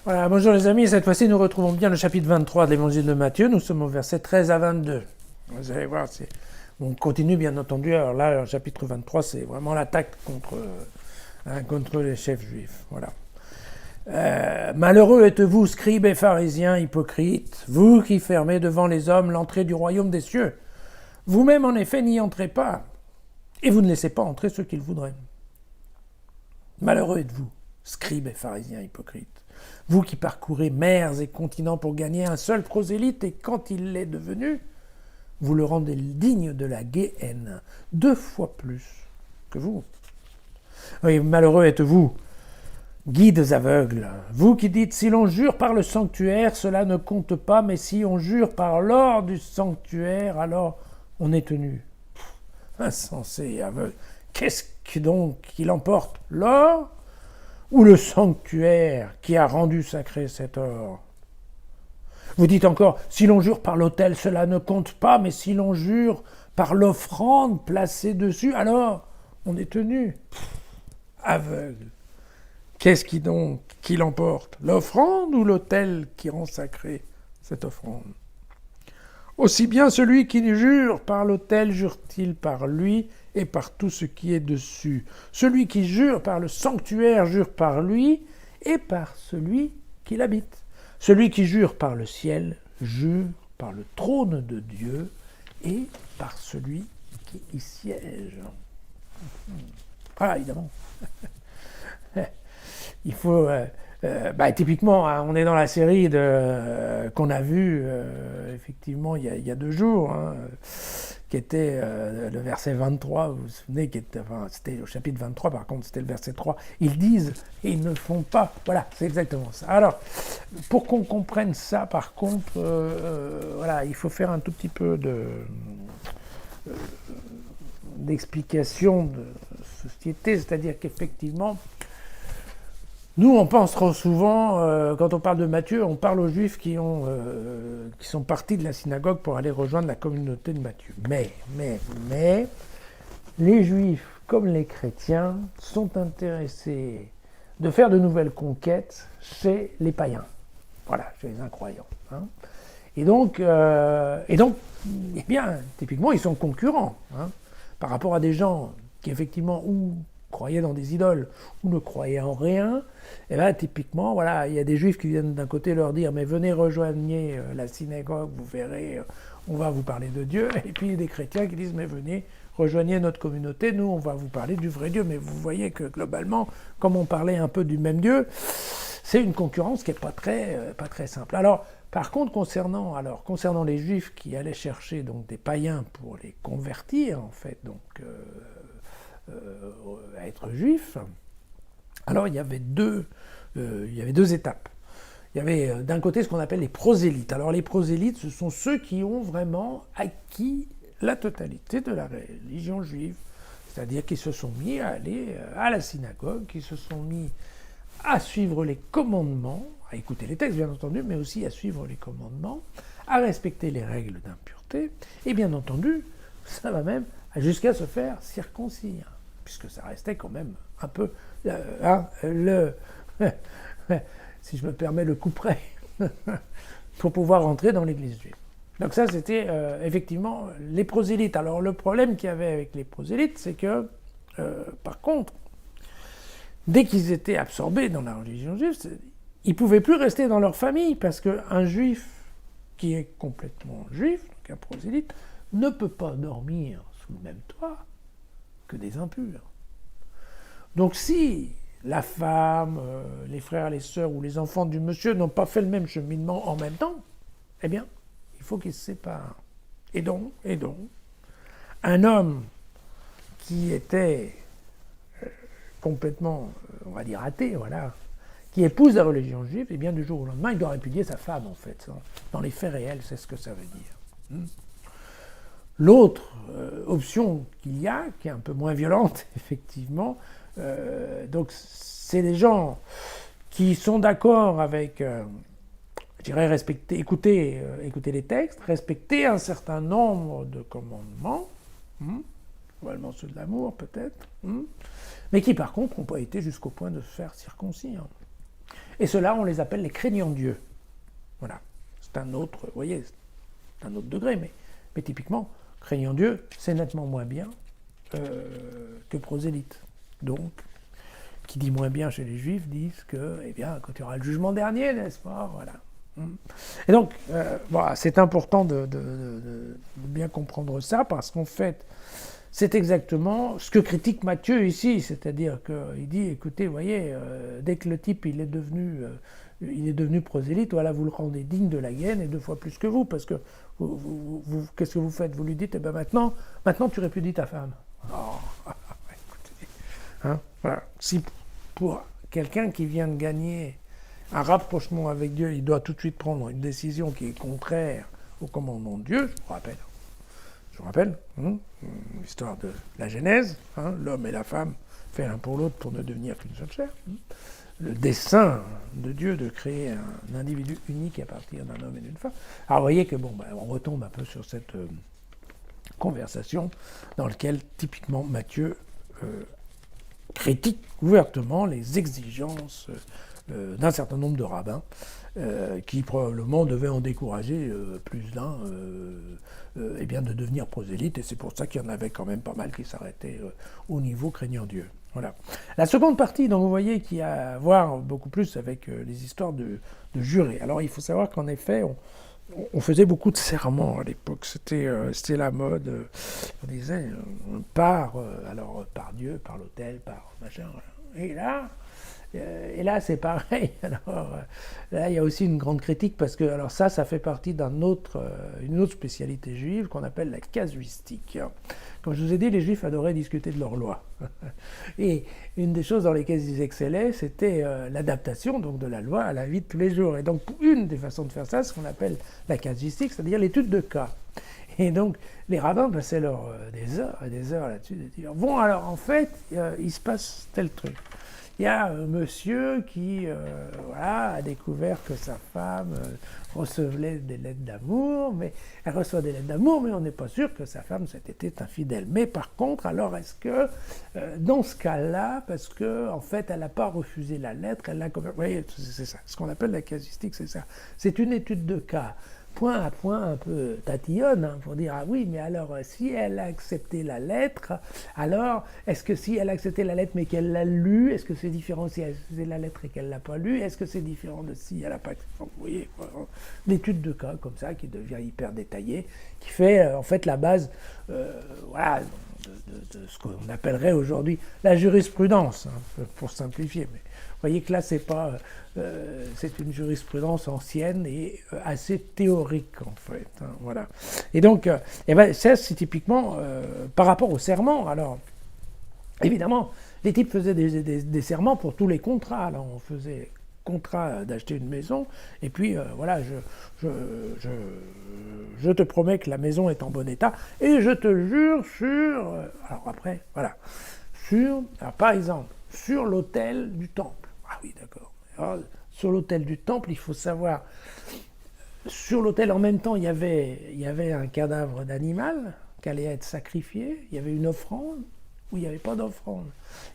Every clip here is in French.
Voilà, bonjour les amis, cette fois-ci nous retrouvons bien le chapitre 23 de l'évangile de Matthieu, nous sommes au verset 13 à 22. Vous allez voir, on continue bien entendu, alors là, le chapitre 23, c'est vraiment l'attaque contre les chefs juifs. Voilà. Malheureux êtes-vous, scribes et pharisiens hypocrites, vous qui fermez devant les hommes l'entrée du royaume des cieux. Vous-même, en effet, n'y entrez pas, et vous ne laissez pas entrer ceux qui le voudraient. Malheureux êtes-vous, scribes et pharisiens hypocrites, vous qui parcourez mers et continents pour gagner un seul prosélyte, et quand il l'est devenu, vous le rendez digne de la Guéhenne, 2 fois plus que vous. Oui, malheureux êtes-vous, guides aveugles, vous qui dites, si l'on jure par le sanctuaire, cela ne compte pas, mais si on jure par l'or du sanctuaire, alors on est tenu. Insensé et aveugle, qu'est-ce que donc qui l'emporte, l'or ou le sanctuaire qui a rendu sacré cet or? Vous dites encore, si l'on jure par l'autel, cela ne compte pas, mais si l'on jure par l'offrande placée dessus, alors on est tenu. Aveugle. Qu'est-ce qui l'emporte, l'offrande ou l'autel qui rend sacré cette offrande? Aussi bien celui qui jure par l'autel jure-t-il par lui et par tout ce qui est dessus. Celui qui jure par le sanctuaire jure par lui et par celui qui l'habite. Celui qui jure par le ciel jure par le trône de Dieu et par celui qui y siège. Voilà, évidemment. Il faut... typiquement, on est dans la série qu'on a vue, effectivement, il y a 2 jours, qui était le verset 23, vous vous souvenez, c'était au chapitre 23, par contre, c'était le verset 3. Ils disent et ils ne font pas. Voilà, c'est exactement ça. Alors, pour qu'on comprenne ça, par contre, voilà, il faut faire un tout petit peu d'explication de société, c'est-à-dire qu'effectivement, nous, on pense trop souvent, quand on parle de Matthieu, on parle aux Juifs qui sont partis de la synagogue pour aller rejoindre la communauté de Matthieu. Mais, les Juifs, comme les chrétiens, sont intéressés de faire de nouvelles conquêtes chez les païens. Voilà, chez les incroyants. Et donc, eh bien, typiquement, ils sont concurrents par rapport à des gens qui, effectivement, croyaient dans des idoles ou ne croyaient en rien. Et là, typiquement, voilà, il y a des Juifs qui viennent d'un côté leur dire « mais venez rejoignez la synagogue, vous verrez, on va vous parler de Dieu ». Et puis des chrétiens qui disent « mais venez, rejoignez notre communauté, nous on va vous parler du vrai Dieu ». Mais vous voyez que globalement, comme on parlait un peu du même Dieu, c'est une concurrence qui n'est pas très simple. Alors, par contre, concernant les Juifs qui allaient chercher donc des païens pour les convertir, en fait, donc à être juifs, alors il y avait deux étapes. Il y avait d'un côté ce qu'on appelle les prosélytes. Alors les prosélytes, ce sont ceux qui ont vraiment acquis la totalité de la religion juive, c'est-à-dire qui se sont mis à aller à la synagogue, qui se sont mis à suivre les commandements, à écouter les textes bien entendu, mais aussi à suivre les commandements, à respecter les règles d'impureté, et bien entendu, ça va même jusqu'à se faire circoncire, puisque ça restait quand même un peu si je me permets le couperet, pour pouvoir rentrer dans l'église juive. Donc ça, c'était effectivement les prosélytes. Alors le problème qu'il y avait avec les prosélytes, c'est que, par contre, dès qu'ils étaient absorbés dans la religion juive, ils ne pouvaient plus rester dans leur famille, parce qu'un juif qui est complètement juif, donc un prosélyte, ne peut pas dormir sous le même toit que des impurs. Donc si la femme, les frères, les sœurs ou les enfants du monsieur n'ont pas fait le même cheminement en même temps, eh bien, il faut qu'ils se séparent. Et donc, un homme qui était complètement, on va dire, athée, voilà, qui épouse la religion juive, eh bien, du jour au lendemain, il doit répudier sa femme, en fait. Dans les faits réels, c'est ce que ça veut dire. L'autre option qu'il y a, qui est un peu moins violente, effectivement, donc c'est les gens qui sont d'accord avec, je dirais, écouter les textes, respecter un certain nombre de commandements, probablement ceux de l'amour peut-être, mais qui par contre n'ont pas été jusqu'au point de se faire circoncire. Et ceux-là, on les appelle les craignants Dieu. Voilà. C'est un autre, vous voyez, c'est un autre degré, mais typiquement, craignant Dieu, c'est nettement moins bien que prosélyte. Donc, qui dit moins bien chez les Juifs disent que, eh bien, quand il y aura le jugement dernier, n'est-ce pas, voilà. Et donc, voilà, c'est important de bien comprendre ça, parce qu'en fait, c'est exactement ce que critique Matthieu ici, c'est-à-dire qu'il dit, écoutez, vous voyez, dès que le type il est devenu prosélyte, voilà, vous le rendez digne de la gaine et 2 fois plus que vous, parce que qu'est-ce que vous faites? Vous lui dites, eh ben maintenant tu répudies ta femme. Oh, écoutez, hein, voilà. Si pour quelqu'un qui vient de gagner un rapprochement avec Dieu, il doit tout de suite prendre une décision qui est contraire au commandement de Dieu, je vous rappelle, l'histoire de la Genèse, l'homme et la femme fait l'un pour l'autre pour ne devenir qu'une seule chair. Le dessein de Dieu de créer un individu unique à partir d'un homme et d'une femme. Alors vous voyez que on retombe un peu sur cette conversation dans laquelle typiquement Matthieu critique ouvertement les exigences d'un certain nombre de rabbins qui probablement devaient en décourager plus d'un de devenir prosélyte, et c'est pour ça qu'il y en avait quand même pas mal qui s'arrêtaient au niveau craignant Dieu. Voilà. La seconde partie, donc vous voyez, qui a à voir beaucoup plus avec les histoires de jurés. Alors il faut savoir qu'en effet, on faisait beaucoup de serments à l'époque, c'était la mode, on disait, on part, alors par Dieu, par l'autel, par machin, et là, c'est pareil. Alors, là, il y a aussi une grande critique parce que alors ça fait partie d'une autre spécialité juive qu'on appelle la casuistique. Comme je vous ai dit, les Juifs adoraient discuter de leur loi. Et une des choses dans lesquelles ils excellaient, c'était l'adaptation donc de la loi à la vie de tous les jours. Et donc, une des façons de faire ça, c'est ce qu'on appelle la casuistique, c'est-à-dire l'étude de cas. Et donc, les rabbins passaient des heures et des heures là-dessus, de dire, bon, alors en fait, il se passe tel truc. Il y a un monsieur qui a découvert que sa femme recevait des lettres d'amour, mais elle reçoit des lettres d'amour, mais on n'est pas sûr que sa femme était infidèle. Mais par contre, alors est-ce que dans ce cas-là, parce que en fait elle n'a pas refusé la lettre, elle l'a comme... Vous voyez, c'est ça. Ce qu'on appelle la casuistique, c'est ça. C'est une étude de cas. Point à point un peu tatillonne, pour dire, ah oui, mais alors, si elle a accepté la lettre, alors, est-ce que si elle a accepté la lettre mais qu'elle l'a lue, est-ce que c'est différent si elle a accepté la lettre et qu'elle ne l'a pas lue? Est-ce que c'est différent de si elle n'a pas accepté? Vous voyez, l'étude de cas comme ça, qui devient hyper détaillée, qui fait en fait la base, de ce qu'on appellerait aujourd'hui la jurisprudence, pour simplifier. Mais vous voyez que là, c'est une jurisprudence ancienne et assez théorique, en fait. Voilà. Et donc, ça, c'est typiquement par rapport au serment. Alors, évidemment, les types faisaient des serments pour tous les contrats. Alors, on faisait contrat d'acheter une maison, et puis, voilà, je te promets que la maison est en bon état, et je te jure sur... alors après, voilà. Alors, par exemple, sur l'autel du temple. Ah oui, d'accord. Alors, sur l'autel du temple, il faut savoir, sur l'autel, en même temps, il y avait un cadavre d'animal qui allait être sacrifié, il y avait une offrande, ou il n'y avait pas d'offrande.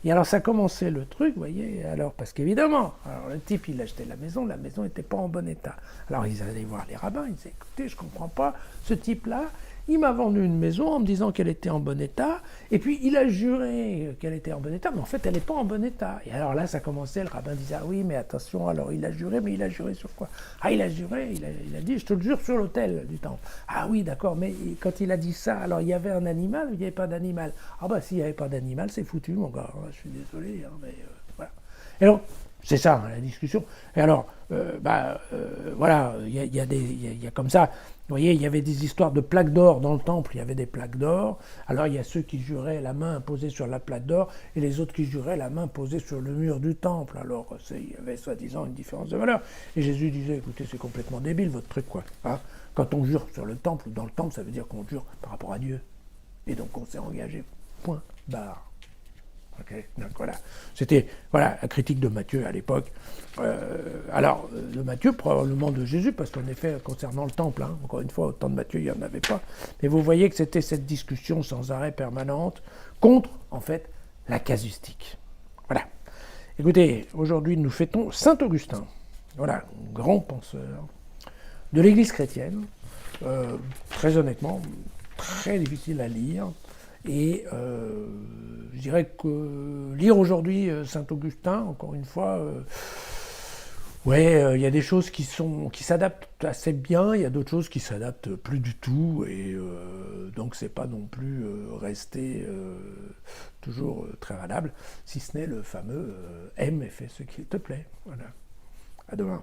Et alors ça commençait le truc, vous voyez, alors parce qu'évidemment, alors le type il achetait la maison n'était pas en bon état. Alors ils allaient voir les rabbins, ils disaient, écoutez, je ne comprends pas, ce type-là, il m'a vendu une maison en me disant qu'elle était en bon état, et puis il a juré qu'elle était en bon état, mais en fait elle n'est pas en bon état. Et alors là ça commençait, le rabbin disait, ah oui, mais attention, alors il a juré, mais il a juré sur quoi? Ah, il a juré, il a dit, je te le jure sur l'autel du temple. Ah oui, d'accord, mais quand il a dit ça, alors il y avait un animal ou il n'y avait pas d'animal? Ah bah s'il n'y avait pas d'animal, c'est foutu mon gars, je suis désolé, mais voilà. Et donc, c'est ça, la discussion. Et alors, voilà, il y a comme ça, vous voyez, il y avait des histoires de plaques d'or dans le temple, il y avait des plaques d'or. Alors il y a ceux qui juraient la main posée sur la plaque d'or, et les autres qui juraient la main posée sur le mur du temple. Alors il y avait soi-disant une différence de valeur. Et Jésus disait, écoutez, c'est complètement débile votre truc, quoi. Hein, quand on jure sur le temple ou dans le temple, ça veut dire qu'on jure par rapport à Dieu. Et donc on s'est engagé, point, barre. Okay, donc voilà, c'était la critique de Matthieu à l'époque. Alors, de Matthieu, probablement de Jésus, parce qu'en effet, concernant le temple, encore une fois, au temps de Matthieu, il n'y en avait pas. Mais vous voyez que c'était cette discussion sans arrêt permanente contre, en fait, la casuistique. Voilà. Écoutez, aujourd'hui nous fêtons Saint Augustin, voilà, grand penseur de l'Église chrétienne, très honnêtement, très difficile à lire, et je dirais que lire aujourd'hui Saint Augustin, encore une fois, ouais, il y a des choses qui s'adaptent assez bien, il y a d'autres choses qui s'adaptent plus du tout, et donc c'est pas non plus rester toujours très valable, si ce n'est le fameux aime et fais ce qu'il te plaît. Voilà. À demain.